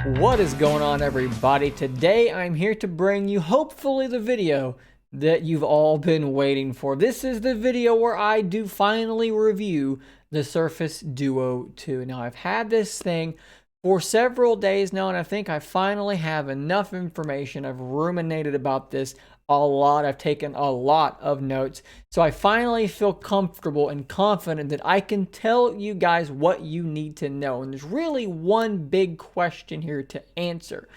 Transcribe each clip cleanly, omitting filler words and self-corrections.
What is going on, everybody? Today I'm here to bring you hopefully the video that you've all been waiting for. This is the video where I do finally review the Surface Duo 2. Now, I've had this thing for several days now, and I think I finally have enough information. I've ruminated about this a lot. I've taken a lot of notes. So I finally feel comfortable and confident that I can tell you guys what you need to know. And there's really one big question here to answer.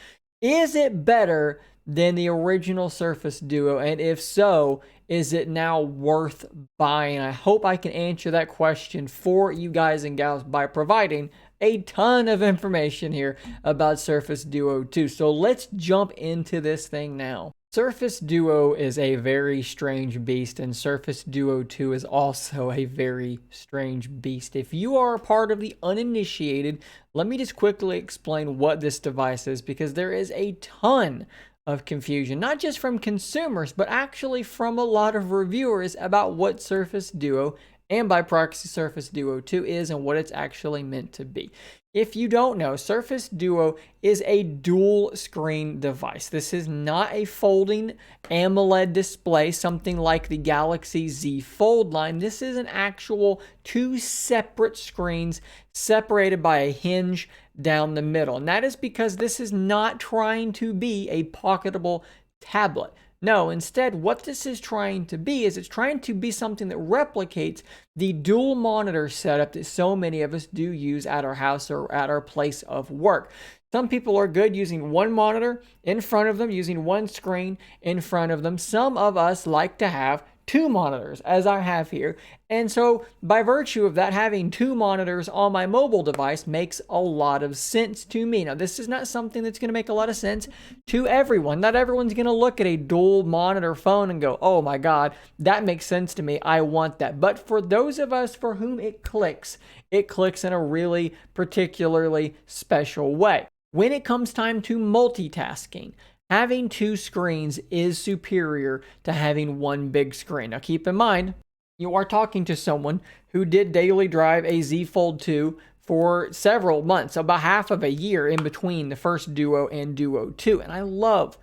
Is it better than the original Surface Duo? And if so, is it now worth buying? I hope I can answer that question for you guys and gals by providing a ton of information here about Surface Duo 2. So let's jump into this thing now. Surface Duo is a very strange beast, and Surface Duo 2 is also a very strange beast. If you are a part of the uninitiated, let me just quickly explain what this device is, because there is a ton of confusion, not just from consumers, but actually from a lot of reviewers about what Surface Duo and by proxy Surface Duo 2 is and what it's actually meant to be. If you don't know, Surface Duo is a dual screen device. This is not a folding AMOLED display, something like the Galaxy Z Fold line. This is an actual two separate screens separated by a hinge down the middle. And that is because this is not trying to be a pocketable tablet. No, instead, what this is trying to be is it's trying to be something that replicates the dual monitor setup that so many of us do use at our house or at our place of work. Some people are good using one monitor in front of them, using one screen in front of them. Some of us like to have two monitors, as I have here. And so by virtue of that, having two monitors on my mobile device makes a lot of sense to me. Now, this is not something that's going to make a lot of sense to everyone. Not everyone's going to look at a dual monitor phone and go, oh my God, that makes sense to me. I want that. But for those of us for whom it clicks in a really particularly special way. When it comes time to multitasking, having two screens is superior to having one big screen. Now, keep in mind, you are talking to someone who did daily drive a Z Fold 2 for several months, about half of a year in between the first Duo and Duo 2. And I love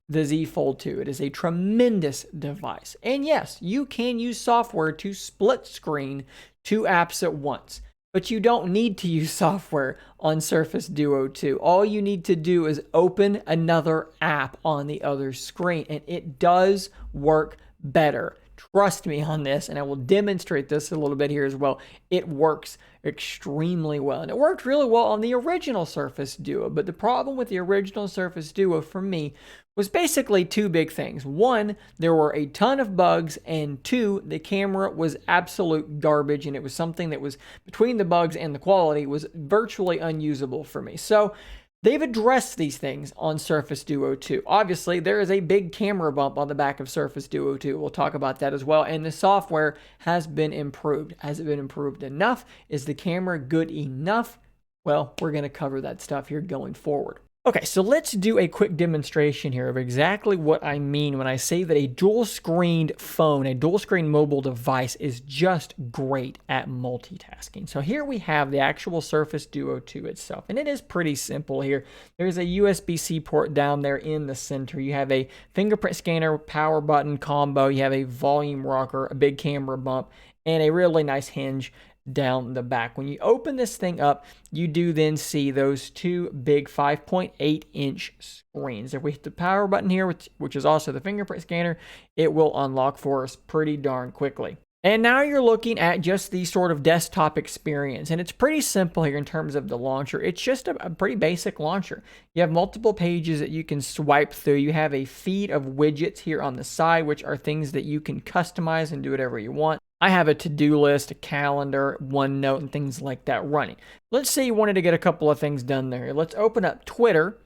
the Z Fold 2. It is a tremendous device. And yes, you can use software to split screen two apps at once. But you don't need to use software on Surface Duo 2. All you need to do is open another app on the other screen, and it does work better. Trust me on this, and I will demonstrate this a little bit here as well. It works extremely well, and it worked really well on the original Surface Duo. But the problem with the original Surface Duo for me was basically two big things. One, there were a ton of bugs, and two, the camera was absolute garbage, and it was something that was between the bugs and the quality was virtually unusable for me. So they've addressed these things on Surface Duo 2. Obviously, there is a big camera bump on the back of Surface Duo 2. We'll talk about that as well. And the software has been improved. Has it been improved enough? Is the camera good enough? Well, we're going to cover that stuff here going forward. Okay, so let's do a quick demonstration here of exactly what I mean when I say that a dual-screened phone, a dual-screen mobile device is just great at multitasking. So here we have the actual Surface Duo 2 itself, and it is pretty simple here. There's a USB-C port down there in the center. You have a fingerprint scanner, power button combo. You have a volume rocker, a big camera bump, and a really nice hinge down the back. When you open this thing up, you do then see those two big 5.8-inch screens. If we hit the power button here, which is also the fingerprint scanner, it will unlock for us pretty darn quickly. And now you're looking at just the sort of desktop experience. And it's pretty simple here in terms of the launcher. It's just a pretty basic launcher. You have multiple pages that you can swipe through. You have a feed of widgets here on the side, which are things that you can customize and do whatever you want. I have a to-do list, a calendar, OneNote, and things like that running. Let's say you wanted to get a couple of things done there. Let's open up Twitter.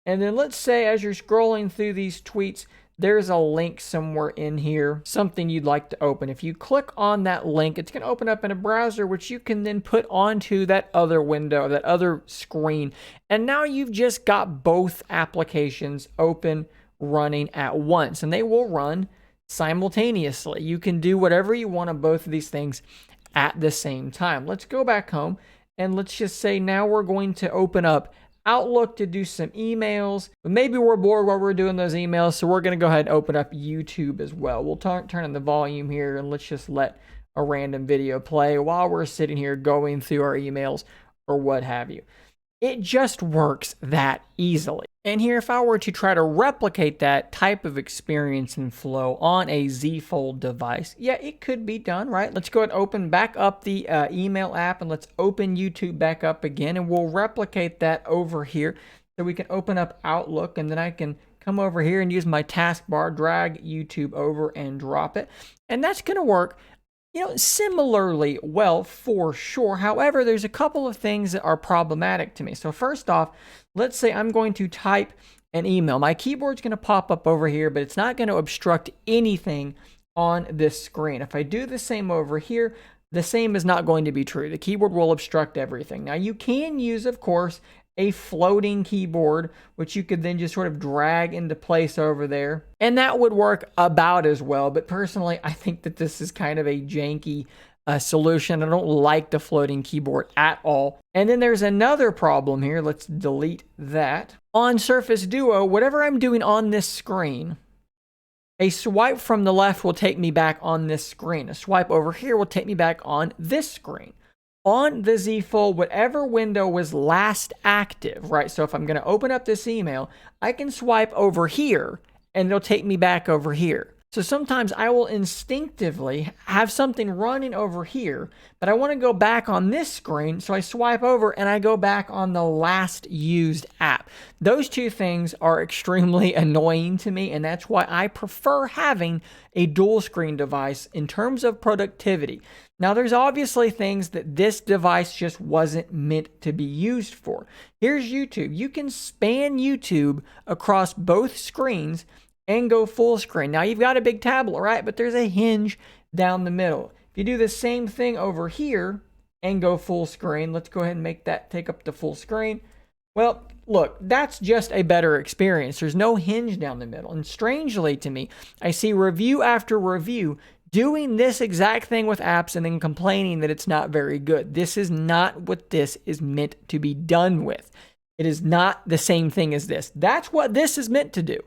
And then let's say as you're scrolling through these tweets, there's a link somewhere in here, something you'd like to open. If you click on that link, it's going to open up in a browser, which you can then put onto that other window, that other screen. And now you've just got both applications open, running at once, and they will run simultaneously. You can do whatever you want on both of these things at the same time. Let's go back home and let's just say now we're going to open up Outlook to do some emails, but maybe we're bored while we're doing those emails, so we're going to go ahead and open up YouTube as well. We'll turn on the volume here, and let's just let a random video play while we're sitting here going through our emails or what have you. It just works that easily. And here, if I were to try to replicate that type of experience and flow on a Z Fold device, yeah, it could be done, right? Let's go ahead and open back up the email app, and let's open YouTube back up again, and we'll replicate that over here. So we can open up Outlook, and then I can come over here and use my taskbar, drag YouTube over and drop it. And that's going to work, similarly well for sure. However, there's a couple of things that are problematic to me. So first off, let's say I'm going to type an email. My keyboard's going to pop up over here, but it's not going to obstruct anything on this screen. If I do the same over here, the same is not going to be true. The keyboard will obstruct everything. Now you can use, of course, a floating keyboard, which you could then just sort of drag into place over there. And that would work about as well. But personally, I think that this is kind of a janky solution. I don't like the floating keyboard at all. And then there's another problem here. Let's delete that. On Surface Duo, whatever I'm doing on this screen, a swipe from the left will take me back on this screen. A swipe over here will take me back on this screen. On the Z Fold, whatever window was last active, right? So if I'm going to open up this email, I can swipe over here and it'll take me back over here. So sometimes I will instinctively have something running over here, but I want to go back on this screen. So I swipe over and I go back on the last used app. Those two things are extremely annoying to me, and that's why I prefer having a dual screen device in terms of productivity. Now, there's obviously things that this device just wasn't meant to be used for. Here's YouTube. You can span YouTube across both screens and go full screen. Now, you've got a big tablet, right? But there's a hinge down the middle. If you do the same thing over here and go full screen, let's go ahead and make that take up the full screen. Well, look, that's just a better experience. There's no hinge down the middle. And strangely to me, I see review after review doing this exact thing with apps and then complaining that it's not very good. This is not what this is meant to be done with. It is not the same thing as this. That's what this is meant to do.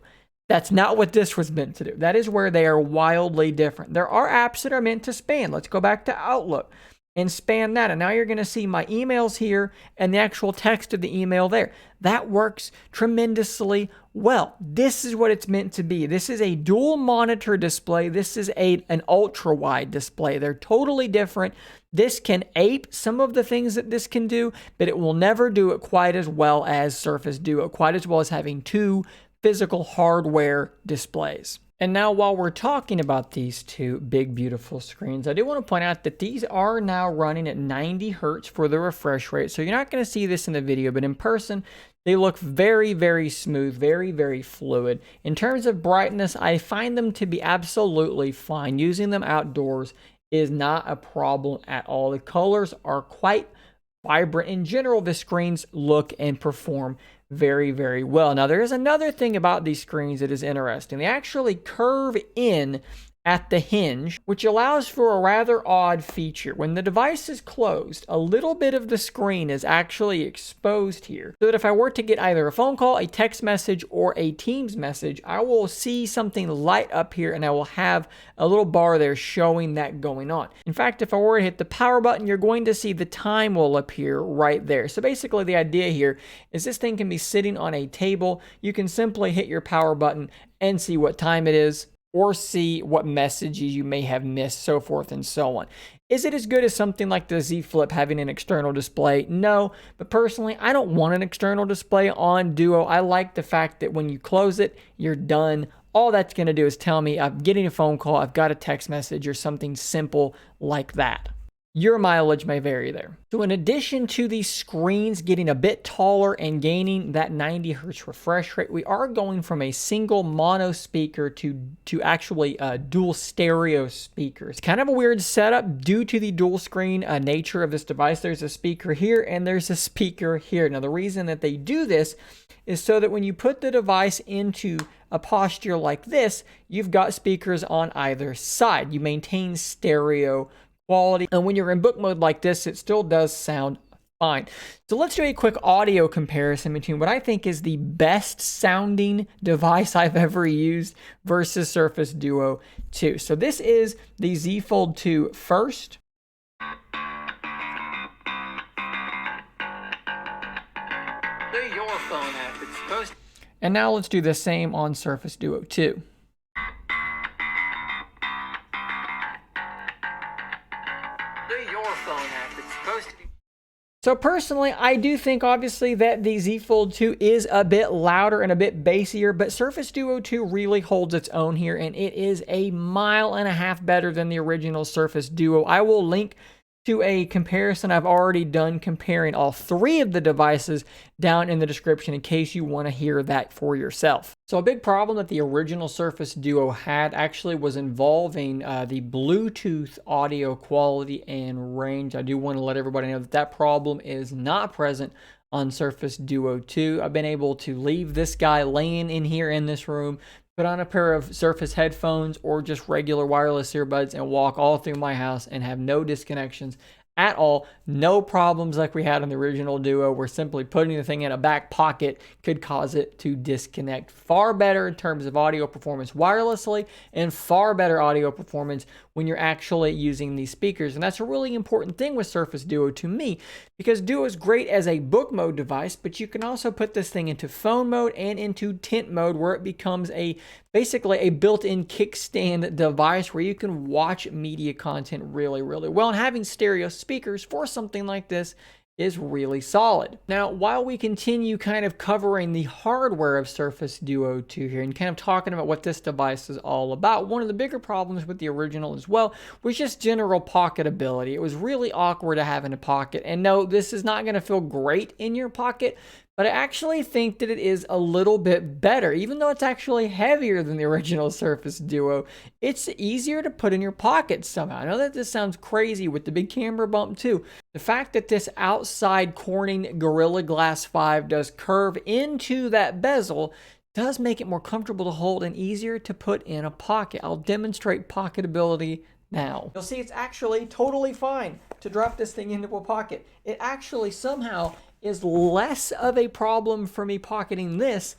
That's not what this was meant to do. That is where they are wildly different. There are apps that are meant to span. Let's go back to Outlook and span that. And now you're going to see my emails here and the actual text of the email there. That works tremendously well. This is what it's meant to be. This is a dual monitor display. This is an ultra wide display. They're totally different. This can ape some of the things that this can do, but it will never do it quite as well as Surface Duo, quite as well as having two physical hardware displays. And now, while we're talking about these two big, beautiful screens, I do want to point out that these are now running at 90 hertz for the refresh rate. So you're not going to see this in the video, but in person, they look very, very smooth, very, very fluid. In terms of brightness, I find them to be absolutely fine. Using them outdoors is not a problem at all. The colors are quite vibrant. In general, the screens look and perform very, very well. Now, there is another thing about these screens that is interesting. They actually curve in at the hinge, which allows for a rather odd feature. When the device is closed, a little bit of the screen is actually exposed here, so that if I were to get either a phone call, a text message, or a Teams message, I will see something light up here and I will have a little bar there showing that going on. In fact, if I were to hit the power button, you're going to see the time will appear right there. So basically the idea here is this thing can be sitting on a table. You can simply hit your power button and see what time it is, or see what messages you may have missed, so forth and so on. Is it as good as something like the Z Flip having an external display? No, but personally, I don't want an external display on Duo. I like the fact that when you close it, you're done. All that's going to do is tell me I'm getting a phone call, I've got a text message, or something simple like that. Your mileage may vary there. So in addition to these screens getting a bit taller and gaining that 90 hertz refresh rate, we are going from a single mono speaker to actually dual stereo speakers. Kind of a weird setup due to the dual screen nature of this device. There's a speaker here and there's a speaker here. Now the reason that they do this is so that when you put the device into a posture like this, you've got speakers on either side. You maintain stereo quality. And when you're in book mode like this, it still does sound fine. So let's do a quick audio comparison between what I think is the best sounding device I've ever used versus Surface Duo 2. So this is the Z Fold 2 first. Your phone app. It's supposed to. And now let's do the same on Surface Duo 2. Your phone app. It's supposed to be. So personally, I do think obviously that the Z Fold 2 is a bit louder and a bit bassier, but Surface Duo 2 really holds its own here, and it is a mile and a half better than the original Surface Duo. I will link to a comparison I've already done comparing all three of the devices down in the description in case you want to hear that for yourself. So a big problem that the original Surface Duo had actually was involving the Bluetooth audio quality and range. I do want to let everybody know that that problem is not present on Surface Duo 2. I've been able to leave this guy laying in here in this room, put on a pair of Surface headphones or just regular wireless earbuds and walk all through my house and have no disconnections at all. No problems like we had on the original Duo, where simply putting the thing in a back pocket could cause it to disconnect. Far better in terms of audio performance wirelessly, and far better audio performance when you're actually using these speakers. And that's a really important thing with Surface Duo to me, because Duo is great as a book mode device, but you can also put this thing into phone mode and into tent mode, where it becomes basically a built-in kickstand device where you can watch media content really, really well. And having stereo speakers for something like this is really solid. Now, while we continue kind of covering the hardware of Surface Duo 2 here and kind of talking about what this device is all about, one of the bigger problems with the original as well was just general pocketability. It was really awkward to have in a pocket. And no, this is not going to feel great in your pocket, but I actually think that it is a little bit better. Even though it's actually heavier than the original Surface Duo, it's easier to put in your pocket somehow. I know that this sounds crazy with the big camera bump too. The fact that this outside Corning Gorilla Glass 5 does curve into that bezel does make it more comfortable to hold and easier to put in a pocket. I'll demonstrate pocketability now. You'll see it's actually totally fine to drop this thing into a pocket. It actually somehow is less of a problem for me pocketing this,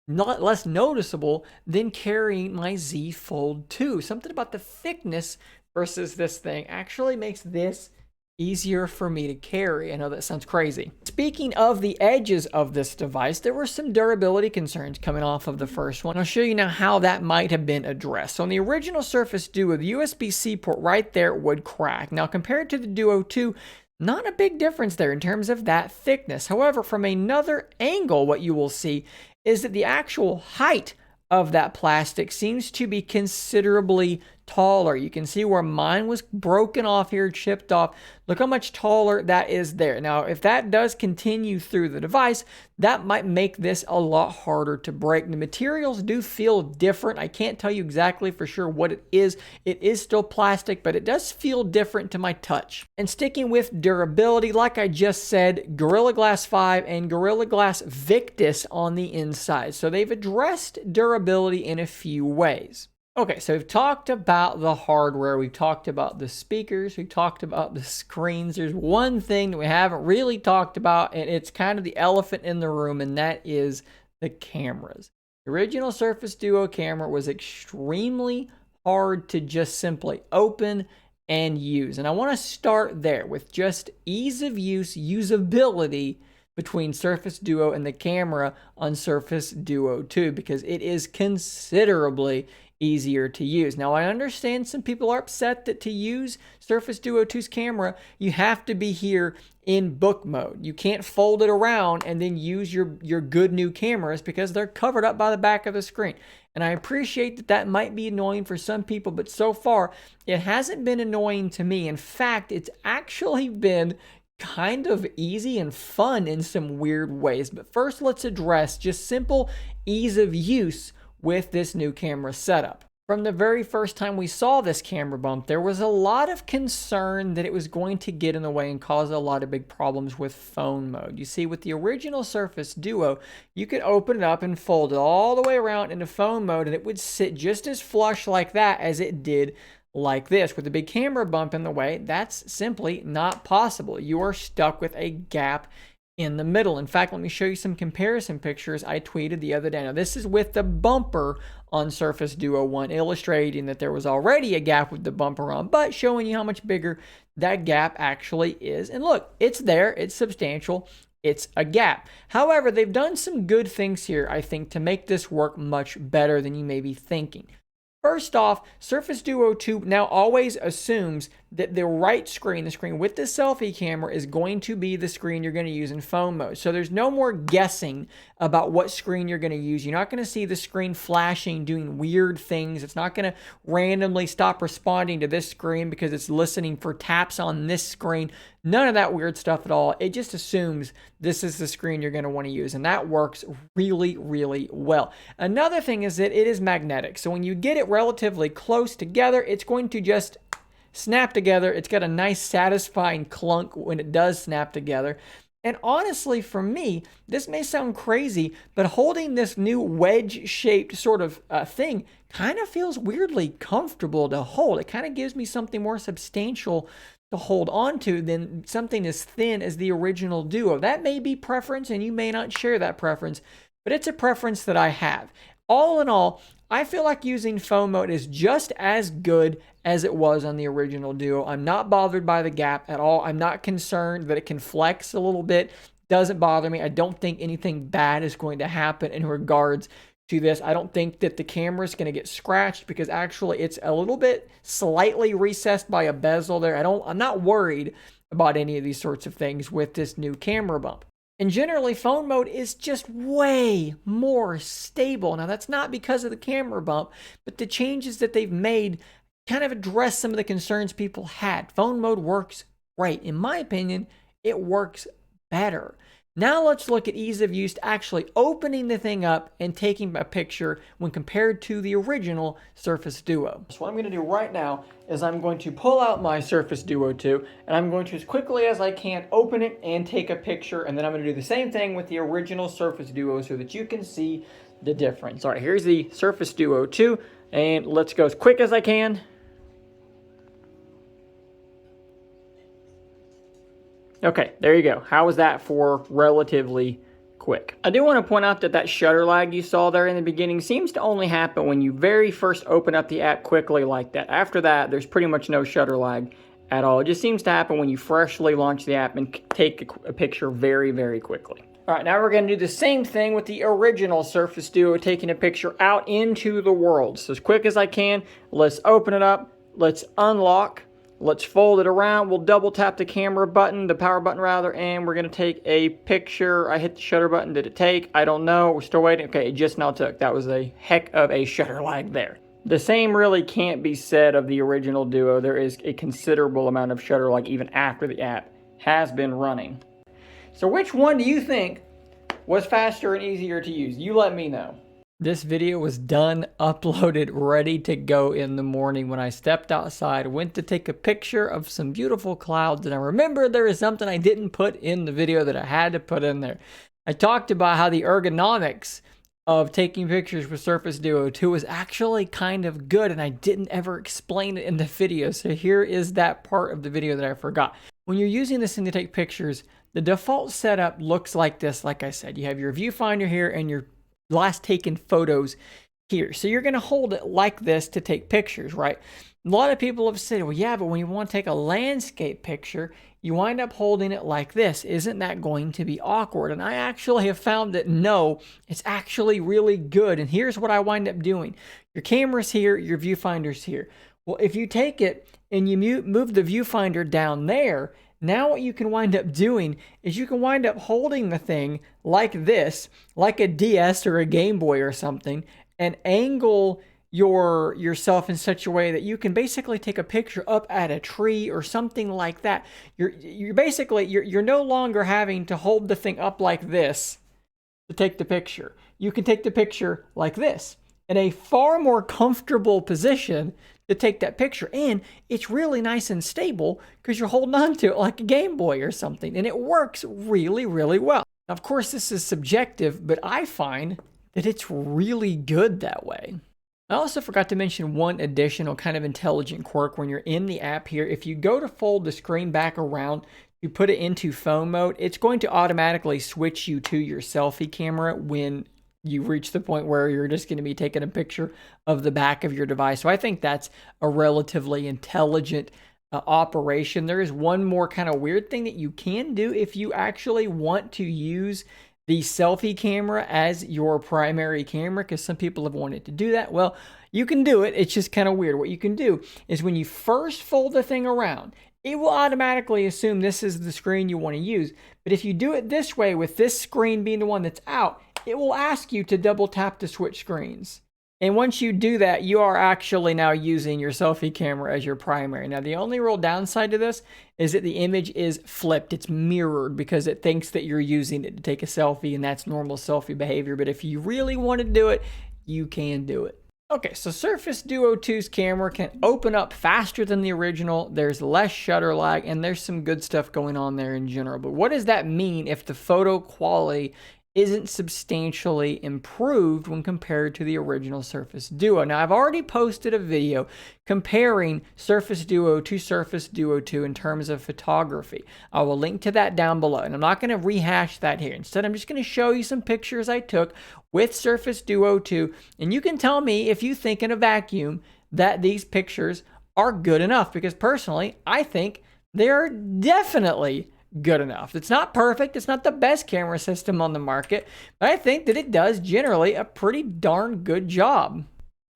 not less noticeable than carrying my Z Fold 2. Something about the thickness versus this thing actually makes this easier for me to carry. I know that sounds crazy. Speaking of the edges of this device, there were some durability concerns coming off of the first one. I'll show you now how that might have been addressed. So on the original Surface Duo, the USB-C port right there would crack. Now compared to the Duo 2, not a big difference there in terms of that thickness. However, from another angle, what you will see is that the actual height of that plastic seems to be considerably taller. You can see where mine was broken off here, chipped off. Look how much taller that is there. Now, if that does continue through the device, that might make this a lot harder to break. The materials do feel different. I can't tell you exactly for sure what it is. It is still plastic, but it does feel different to my touch. And sticking with durability, like I just said, Gorilla Glass 5 and Gorilla Glass Victus on the inside. So they've addressed durability in a few ways. Okay, so we've talked about the hardware, we've talked about the speakers, we've talked about the screens. There's one thing that we haven't really talked about, and it's kind of the elephant in the room, and that is the cameras. The original Surface Duo camera was extremely hard to just simply open and use. And I want to start there with just ease of use, usability between Surface Duo and the camera on Surface Duo 2, because it is considerably easier to use. Now, I understand some people are upset that to use Surface Duo 2's camera, you have to be here in book mode. You can't fold it around and then use your good new cameras because they're covered up by the back of the screen. And I appreciate that that might be annoying for some people, but so far, it hasn't been annoying to me. In fact, it's actually been kind of easy and fun in some weird ways. But first, let's address just simple ease of use with this new camera setup. From the very first time we saw this camera bump, there was a lot of concern that it was going to get in the way and cause a lot of big problems with phone mode. You see, with the original Surface Duo, you could open it up and fold it all the way around into phone mode, and it would sit just as flush like that as it did like this. With a big camera bump in the way, that's simply not possible. You are stuck with a gap in the middle. In fact, let me show you some comparison pictures I tweeted the other day. Now, this is with the bumper on Surface Duo 1, illustrating that there was already a gap with the bumper on, but showing you how much bigger that gap actually is. And look, it's there, it's substantial, it's a gap. However, they've done some good things here, I think, to make this work much better than you may be thinking. First off, Surface Duo 2 now always assumes that the right screen, the screen with the selfie camera, is going to be the screen you're going to use in phone mode. So there's no more guessing about what screen you're going to use. You're not going to see the screen flashing, doing weird things. It's not going to randomly stop responding to this screen because it's listening for taps on this screen. None of that weird stuff at all. It just assumes this is the screen you're going to want to use, and that works really, really well. Another thing is that it is magnetic. So when you get it relatively close together, it's going to just snap together. It's got a nice satisfying clunk when it does snap together. And honestly, for me, this may sound crazy, but holding this new wedge-shaped sort of thing kind of feels weirdly comfortable to hold. It kind of gives me something more substantial to hold on to than something as thin as the original Duo. That may be preference, and you may not share that preference, but it's a preference that I have. All in all, I feel like using phone mode is just as good as it was on the original Duo. I'm not bothered by the gap at all. I'm not concerned that it can flex a little bit. Doesn't bother me. I don't think anything bad is going to happen in regards to this. I don't think that the camera is going to get scratched because actually it's a little bit slightly recessed by a bezel there. I'm not worried about any of these sorts of things with this new camera bump. And generally, phone mode is just way more stable. Now, that's not because of the camera bump, but the changes that they've made kind of address some of the concerns people had. Phone mode works great. In my opinion, it works better. Now let's look at ease of use, actually opening the thing up and taking a picture when compared to the original Surface Duo. So what I'm going to do right now is I'm going to pull out my Surface Duo 2 and I'm going to, as quickly as I can, open it and take a picture, and then I'm going to do the same thing with the original Surface Duo so that you can see the difference. All right, here's the Surface Duo 2, and let's go as quick as I can. Okay, there you go. How was that for relatively quick? I do want to point out that that shutter lag you saw there in the beginning seems to only happen when you very first open up the app quickly like that. After that, there's pretty much no shutter lag at all. It just seems to happen when you freshly launch the app and take a picture very, very quickly. All right, now we're going to do the same thing with the original Surface Duo, taking a picture out into the world. So as quick as I can, let's open it up, let's unlock. Let's fold it around. We'll double tap the camera button, the power button rather, and we're going to take a picture. I hit the shutter button. Did it take? I don't know. We're still waiting. Okay, it just now took. That was a heck of a shutter lag there. The same really can't be said of the original Duo. There is a considerable amount of shutter lag even after the app has been running. So which one do you think was faster and easier to use? You let me know. This video was done, uploaded, ready to go in the morning when I stepped outside, went to take a picture of some beautiful clouds, and I remembered there is something I didn't put in the video that I had to put in there. I talked about how the ergonomics of taking pictures with Surface Duo 2 was actually kind of good, and I didn't ever explain it in the video, so here is that part of the video that I forgot. When you're using this thing to take pictures, the default setup looks like this. Like I said, you have your viewfinder here and your last taken photos here. So you're going to hold it like this to take pictures, right? A lot of people have said, well, yeah, but when you want to take a landscape picture, you wind up holding it like this. Isn't that going to be awkward? And I actually have found that no, it's actually really good. And here's what I wind up doing. Your camera's here, your viewfinder's here. Well, if you take it and you move the viewfinder down there, now what you can wind up doing is you can wind up holding the thing like this, like a DS or a Game Boy or something, and angle yourself in such a way that you can basically take a picture up at a tree or something like that. You're basically no longer having to hold the thing up like this to take the picture. You can take the picture like this in a far more comfortable position to take that picture, and it's really nice and stable because you're holding on to it like a Game Boy or something, and it works really, really well. Of course, this is subjective, but I find that it's really good that way. I also forgot to mention one additional kind of intelligent quirk when you're in the app here. If you go to fold the screen back around, you put it into phone mode, it's going to automatically switch you to your selfie camera when you reach the point where you're just going to be taking a picture of the back of your device. So I think that's a relatively intelligent operation. There is one more kind of weird thing that you can do if you actually want to use the selfie camera as your primary camera, because some people have wanted to do that. Well, you can do it. It's just kind of weird. What you can do is when you first fold the thing around, it will automatically assume this is the screen you want to use. But if you do it this way, with this screen being the one that's out, it will ask you to double tap to switch screens. And once you do that, you are actually now using your selfie camera as your primary. Now, the only real downside to this is that the image is flipped. It's mirrored because it thinks that you're using it to take a selfie, and that's normal selfie behavior. But if you really want to do it, you can do it. Okay, so Surface Duo 2's camera can open up faster than the original. There's less shutter lag, and there's some good stuff going on there in general. But what does that mean if the photo quality isn't substantially improved when compared to the original Surface Duo? Now, I've already posted a video comparing Surface Duo to Surface Duo 2 in terms of photography. I will link to that down below, and I'm not going to rehash that here. Instead, I'm just going to show you some pictures I took with Surface Duo 2, and you can tell me if you think in a vacuum that these pictures are good enough, because personally, I think they're definitely good enough. It's not perfect. It's not the best camera system on the market, but I think that it does generally a pretty darn good job.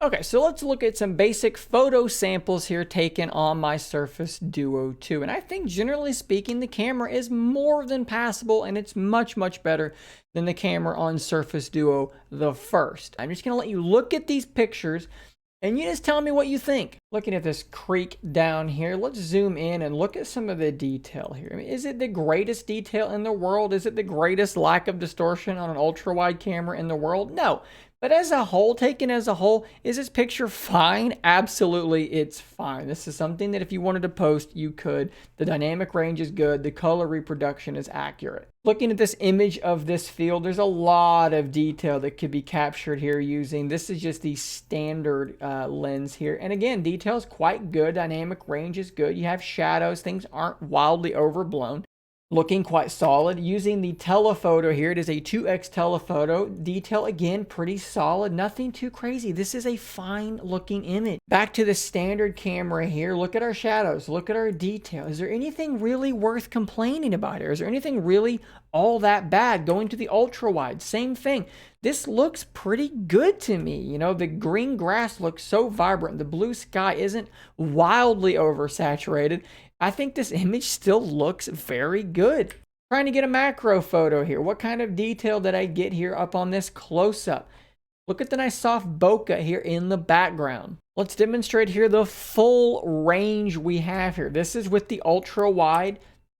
Okay, so let's look at some basic photo samples here taken on my Surface Duo 2. And I think generally speaking, the camera is more than passable, and it's much, much better than the camera on Surface Duo the first. I'm just going to let you look at these pictures and you just tell me what you think. Looking at this creek down here, let's zoom in and look at some of the detail here. I mean, is it the greatest detail in the world? Is it the greatest lack of distortion on an ultra-wide camera in the world? No. But as a whole, taken as a whole, is this picture fine? Absolutely, it's fine. This is something that if you wanted to post, you could. The dynamic range is good. The color reproduction is accurate. Looking at this image of this field, there's a lot of detail that could be captured here using, this is just the standard lens here. And again, detail is quite good. Dynamic range is good. You have shadows. Things aren't wildly overblown. Looking quite solid. Using the telephoto here, it is a 2x telephoto. Detail, again, pretty solid. Nothing too crazy. This is a fine looking image. Back to the standard camera here. Look at our shadows. Look at our detail. Is there anything really worth complaining about here? Is there anything really all that bad? Going to the ultra wide, same thing. This looks pretty good to me. You know, the green grass looks so vibrant. The blue sky isn't wildly oversaturated. I think this image still looks very good. Trying to get a macro photo here. What kind of detail did I get here up on this close-up? Look at the nice soft bokeh here in the background. Let's demonstrate here the full range we have here. This is with the ultra wide.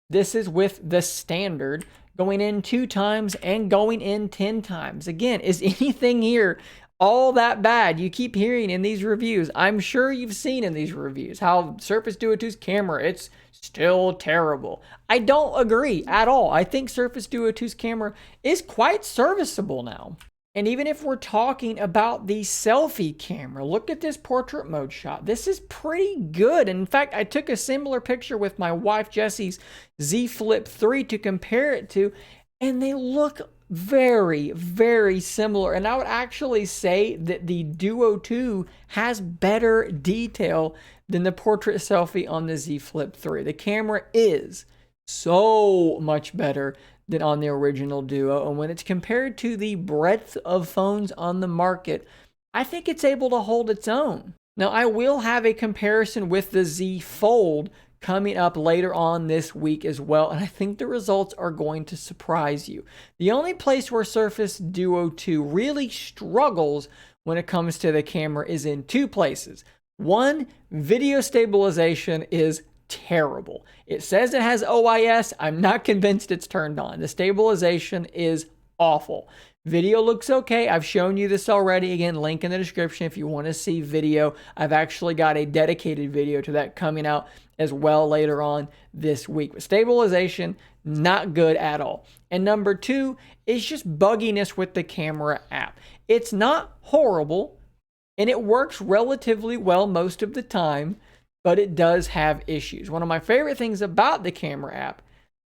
This is with the standard. Going in 2 times and going in 10 times. Again, is anything here all that bad? You keep hearing in these reviews, I'm sure you've seen in these reviews, how Surface Duo 2's camera, it's still terrible. I don't agree at all. I think Surface Duo 2's camera is quite serviceable now. And even if we're talking about the selfie camera, look at this portrait mode shot. This is pretty good. In fact, I took a similar picture with my wife Jessie's Z Flip 3 to compare it to, and they look very, very similar. And I would actually say that the Duo 2 has better detail than the portrait selfie on the Z Flip 3. The camera is so much better than on the original Duo. And when it's compared to the breadth of phones on the market, I think it's able to hold its own. Now, I will have a comparison with the Z Fold coming up later on this week as well, and I think the results are going to surprise you. The only place where Surface Duo 2 really struggles when it comes to the camera is in 2 places. One, video stabilization is terrible. It says it has OIS. I'm not convinced it's turned on. The stabilization is awful. Video looks okay. I've shown you this already. Again, link in the description if you want to see video. I've actually got a dedicated video to that coming out as well later on this week. But stabilization, not good at all. And number 2 is just bugginess with the camera app. It's not horrible, and it works relatively well most of the time, but it does have issues. One of my favorite things about the camera app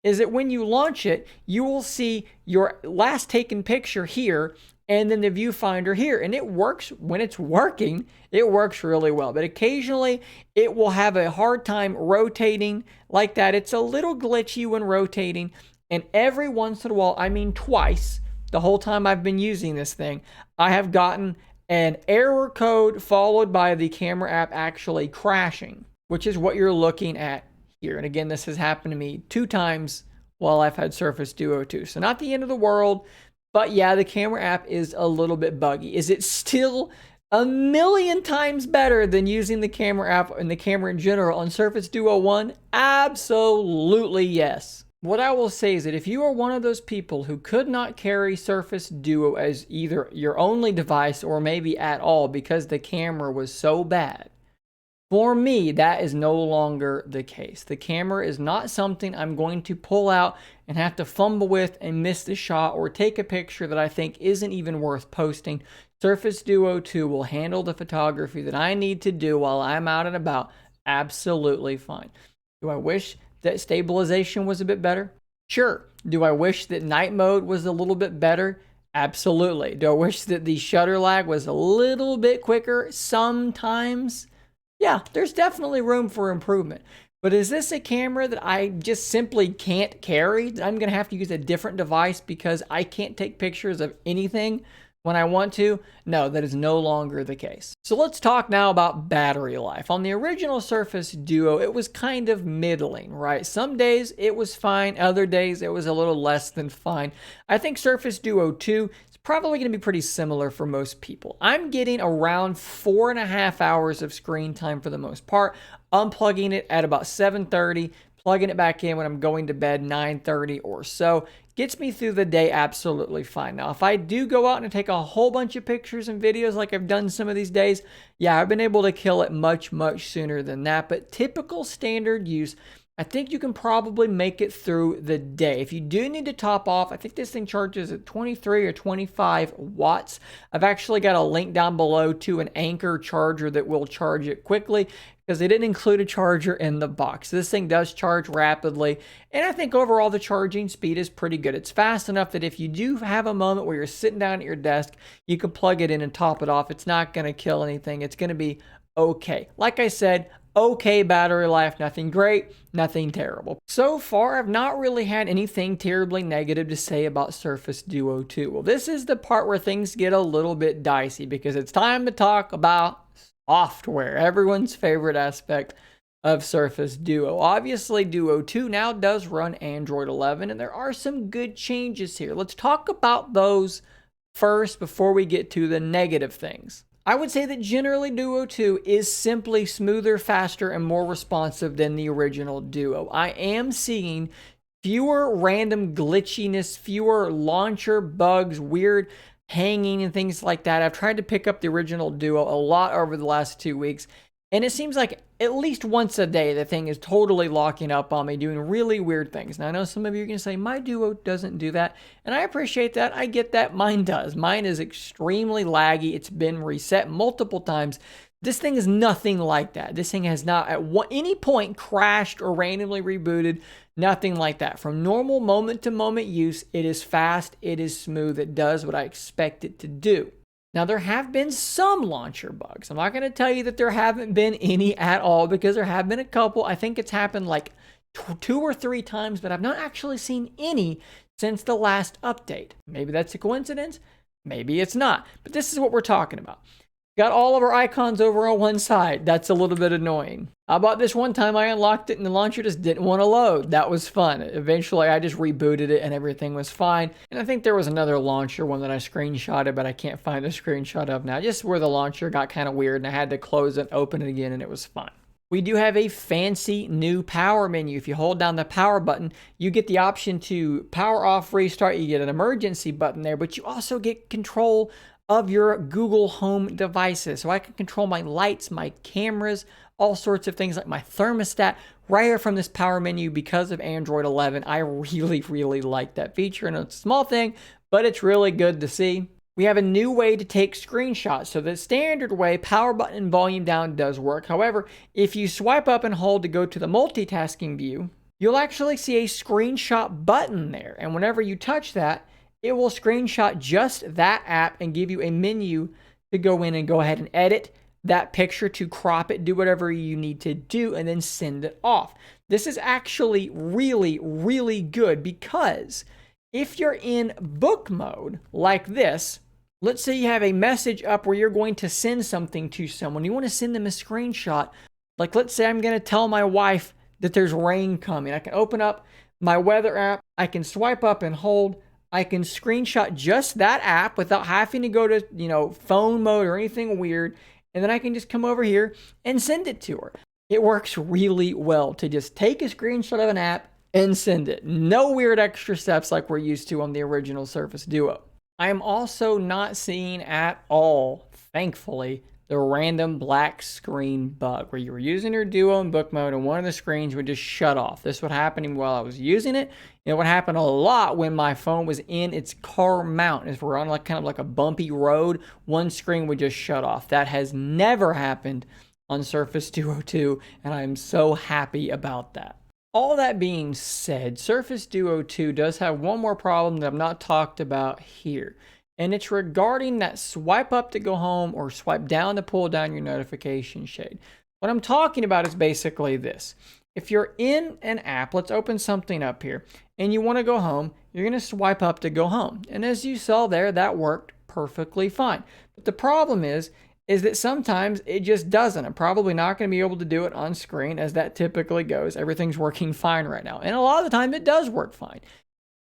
is that when you launch it, you will see your last taken picture here and then the viewfinder here. And it works when it's working, it works really well. But occasionally it will have a hard time rotating like that. It's a little glitchy when rotating. And every once in a while, I mean twice, the whole time I've been using this thing, I have gotten an error code followed by the camera app actually crashing, which is what you're looking at here. And again, this has happened to me 2 times while I've had Surface Duo 2. So not the end of the world, but yeah, the camera app is a little bit buggy. Is it still a million times better than using the camera app and the camera in general on Surface Duo 1? Absolutely yes. What I will say is that if you are one of those people who could not carry Surface Duo as either your only device or maybe at all because the camera was so bad, for me, that is no longer the case. The camera is not something I'm going to pull out and have to fumble with and miss the shot or take a picture that I think isn't even worth posting. Surface Duo 2 will handle the photography that I need to do while I'm out and about absolutely fine. Do I wish that stabilization was a bit better? Sure. Do I wish that night mode was a little bit better? Absolutely. Do I wish that the shutter lag was a little bit quicker sometimes? Yeah, there's definitely room for improvement. But is this a camera that I just simply can't carry? I'm going to have to use a different device because I can't take pictures of anything when I want to? No, that is no longer the case. So let's talk now about battery life. On the original Surface Duo, it was kind of middling, right? Some days it was fine, other days it was a little less than fine. I think Surface Duo 2 is probably going to be pretty similar for most people. I'm getting around 4.5 hours of screen time for the most part, unplugging it at about 7:30, plugging it back in when I'm going to bed 9:30 or so. Gets me through the day absolutely fine. Now, if I do go out and take a whole bunch of pictures and videos like I've done some of these days, yeah, I've been able to kill it much, much sooner than that. But typical standard use, I think you can probably make it through the day. If you do need to top off, I think this thing charges at 23 or 25 watts. I've actually got a link down below to an Anker charger that will charge it quickly because they didn't include a charger in the box. This thing does charge rapidly, and I think overall the charging speed is pretty good. It's fast enough that if you do have a moment where you're sitting down at your desk, you can plug it in and top it off. It's not going to kill anything. It's going to be okay. Like I said, okay battery life, nothing great, nothing terrible. So far, I've not really had anything terribly negative to say about Surface Duo 2. Well, this is the part where things get a little bit dicey because it's time to talk about software, everyone's favorite aspect of Surface Duo. Obviously, Duo 2 now does run Android 11, and there are some good changes here. Let's talk about those first before we get to the negative things. I would say that generally Duo 2 is simply smoother, faster, and more responsive than the original Duo. I am seeing fewer random glitchiness, fewer launcher bugs, weird hanging and things like that. I've tried to pick up the original Duo a lot over the last 2 weeks, and it seems like at least once a day the thing is totally locking up on me, doing really weird things. Now, I know some of you are going to say, my Duo doesn't do that, and I appreciate that. I get that. Mine does. Mine is extremely laggy. It's been reset multiple times. This thing is nothing like that. This thing has not at any point crashed or randomly rebooted. Nothing like that. From normal moment-to-moment use, it is fast, it is smooth, it does what I expect it to do. Now, there have been some launcher bugs. I'm not going to tell you that there haven't been any at all because there have been a couple. I think it's happened like 2 or 3 times, but I've not actually seen any since the last update. Maybe that's a coincidence. Maybe it's not. But this is what we're talking about. Got all of our icons over on one side. That's a little bit annoying. How about this one time I unlocked it and the launcher just didn't want to load? That was fun. Eventually I just rebooted it and everything was fine. And I think there was another launcher one that I screenshotted, but I can't find a screenshot of now. Just where the launcher got kind of weird and I had to close it, open it again, and it was fine. We do have a fancy new power menu. If you hold down the power button, you get the option to power off, restart. You get an emergency button there, but you also get control of your Google Home devices. So I can control my lights, my cameras, all sorts of things like my thermostat right here from this power menu because of Android 11. I really, really like that feature. And it's a small thing, but it's really good to see. We have a new way to take screenshots. So the standard way, power button and volume down, does work. However, if you swipe up and hold to go to the multitasking view, you'll actually see a screenshot button there. And whenever you touch that, it will screenshot just that app and give you a menu to go in and go ahead and edit that picture, to crop it, do whatever you need to do, and then send it off. This is actually really, really good, because if you're in book mode like this, let's say you have a message up where you're going to send something to someone, you want to send them a screenshot. Like, let's say I'm going to tell my wife that there's rain coming. I can open up my weather app, I can swipe up and hold, I can screenshot just that app without having to go to, phone mode or anything weird. And then I can just come over here and send it to her. It works really well to just take a screenshot of an app and send it. No weird extra steps like we're used to on the original Surface Duo. I am also not seeing at all, thankfully, the random black screen bug where you were using your Duo in book mode and one of the screens would just shut off. This would happen while I was using it. It would happen a lot when my phone was in its car mount. If we're on kind of like a bumpy road, one screen would just shut off. That has never happened on Surface Duo 2, and I'm so happy about that. All that being said, Surface Duo 2 does have one more problem that I've not talked about here. And it's regarding that swipe up to go home or swipe down to pull down your notification shade. What I'm talking about is basically this. If you're in an app, let's open something up here, and you want to go home, you're going to swipe up to go home. And as you saw there, that worked perfectly fine. But the problem is that sometimes it just doesn't. I'm probably not going to be able to do it on screen, as that typically goes. Everything's working fine right now. And a lot of the time it does work fine.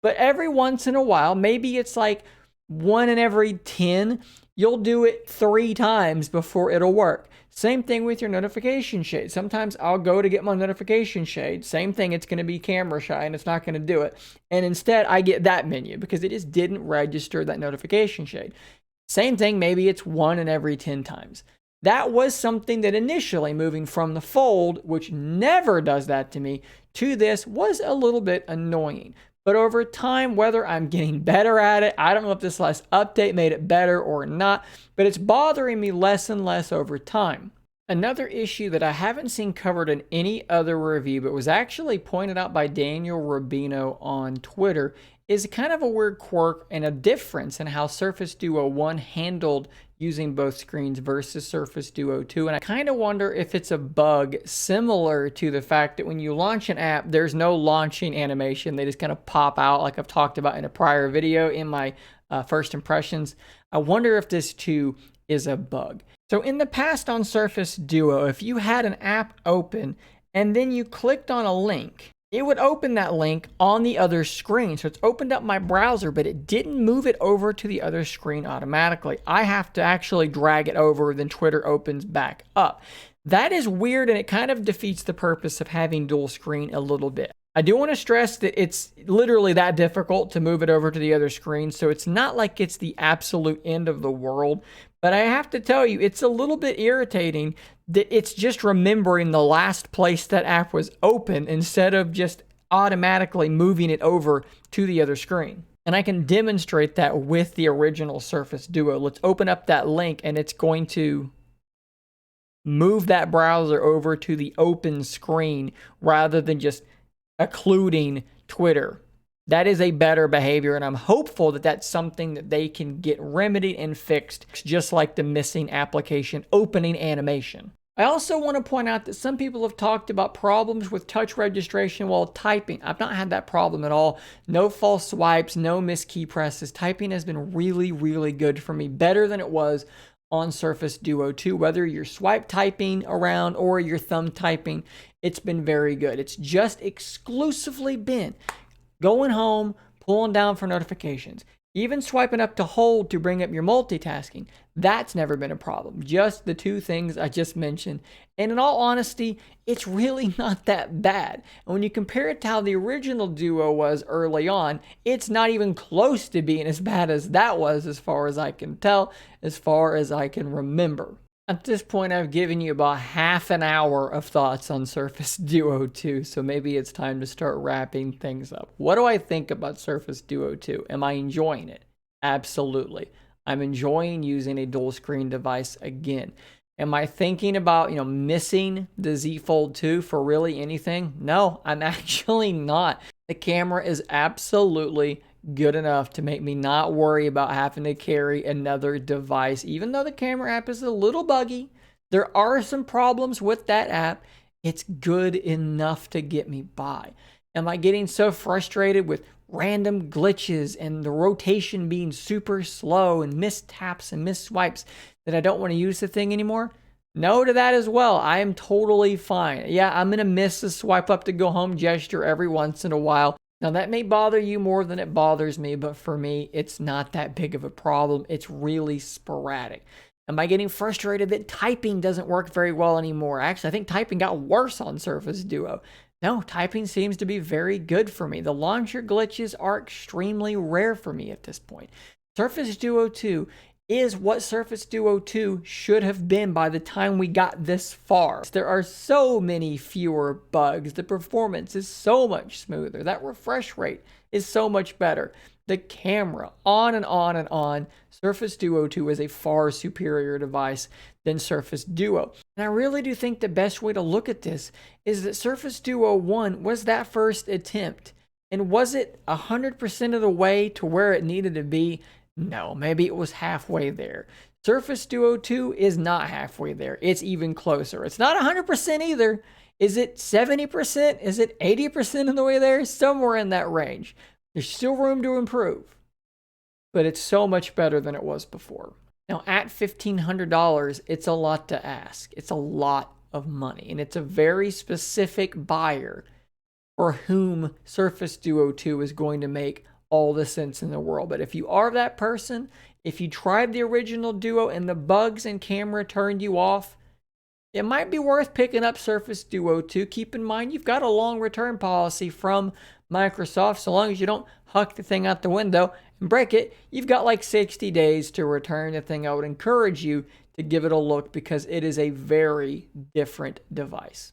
But every once in a while, maybe it's like 1 in every 10, you'll do it 3 times before it'll work. Same thing with your notification shade. Sometimes I'll go to get my notification shade. Same thing, it's going to be camera shy and it's not going to do it. And instead I get that menu because it just didn't register that notification shade. Same thing, maybe it's 1 in every 10 times. That was something that initially, moving from the Fold, which never does that to me, to this was a little bit annoying. But over time, whether I'm getting better at it, I don't know if this last update made it better or not, but it's bothering me less and less over time. Another issue that I haven't seen covered in any other review, but was actually pointed out by Daniel Rubino on Twitter, is kind of a weird quirk and a difference in how Surface Duo 1 handled using both screens versus Surface Duo 2. And I kind of wonder if it's a bug similar to the fact that when you launch an app, there's no launching animation. They just kind of pop out, like I've talked about in a prior video in my first impressions. I wonder if this too is a bug. So in the past on Surface Duo, if you had an app open and then you clicked on a link, it would open that link on the other screen. So it's opened up my browser, but it didn't move it over to the other screen automatically. I have to actually drag it over, then Twitter opens back up. That is weird, and it kind of defeats the purpose of having dual screen a little bit. I do want to stress that it's literally that difficult to move it over to the other screen, so it's not like it's the absolute end of the world. But I have to tell you, it's a little bit irritating that it's just remembering the last place that app was open instead of just automatically moving it over to the other screen. And I can demonstrate that with the original Surface Duo. Let's open up that link and it's going to move that browser over to the open screen rather than just occluding Twitter. That is a better behavior, and I'm hopeful that that's something that they can get remedied and fixed, just like the missing application opening animation. I also want to point out that some people have talked about problems with touch registration while typing. I've not had that problem at all. No false swipes, no missed key presses. Typing has been really, really good for me, better than it was on Surface Duo 2. Whether you're swipe typing around or you're thumb typing, it's been very good. It's just exclusively been going home, pulling down for notifications, even swiping up to hold to bring up your multitasking. That's never been a problem. Just the 2 things I just mentioned. And in all honesty, it's really not that bad. And when you compare it to how the original Duo was early on, it's not even close to being as bad as that was, as far as I can tell, as far as I can remember. At this point, I've given you about half an hour of thoughts on Surface Duo 2, so maybe it's time to start wrapping things up. What do I think about Surface Duo 2? Am I enjoying it? Absolutely. I'm enjoying using a dual screen device again. Am I thinking about, missing the Z Fold 2 for really anything? No, I'm actually not. The camera is absolutely good enough to make me not worry about having to carry another device. Even though the camera app is a little buggy, there are some problems with that app. It's good enough to get me by. Am I getting so frustrated with random glitches and the rotation being super slow and missed taps and missed swipes that I don't want to use the thing anymore? No to that as well. I am totally fine. Yeah, I'm going to miss the swipe up to go home gesture every once in a while. Now, that may bother you more than it bothers me, but for me, it's not that big of a problem. It's really sporadic. Am I getting frustrated that typing doesn't work very well anymore? Actually, I think typing got worse on Surface Duo. No, typing seems to be very good for me. The launcher glitches are extremely rare for me at this point. Surface Duo 2 is what Surface Duo 2 should have been by the time we got this far. There are so many fewer bugs. The performance is so much smoother. That refresh rate is so much better. The camera, on and on and on. Surface Duo 2 is a far superior device than Surface Duo. And I really do think the best way to look at this is that Surface Duo 1 was that first attempt. And was it 100% of the way to where it needed to be? No, maybe it was halfway there. Surface Duo 2 is not halfway there. It's even closer. It's not 100% either. Is it 70%? Is it 80% of the way there? Somewhere in that range. There's still room to improve, but it's so much better than it was before. Now, at $1,500, it's a lot to ask. It's a lot of money, and it's a very specific buyer for whom Surface Duo 2 is going to make all the sense in the world. But if you are that person, if you tried the original Duo and the bugs and camera turned you off, it might be worth picking up Surface Duo 2. Keep in mind, you've got a long return policy from Microsoft. So long as you don't huck the thing out the window and break it, you've got like 60 days to return the thing. I would encourage you to give it a look because it is a very different device.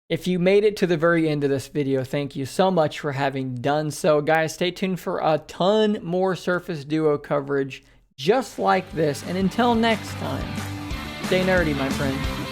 If you made it to the very end of this video, thank you so much for having done so. Guys, stay tuned for a ton more Surface Duo coverage just like this. And until next time, stay nerdy, my friend.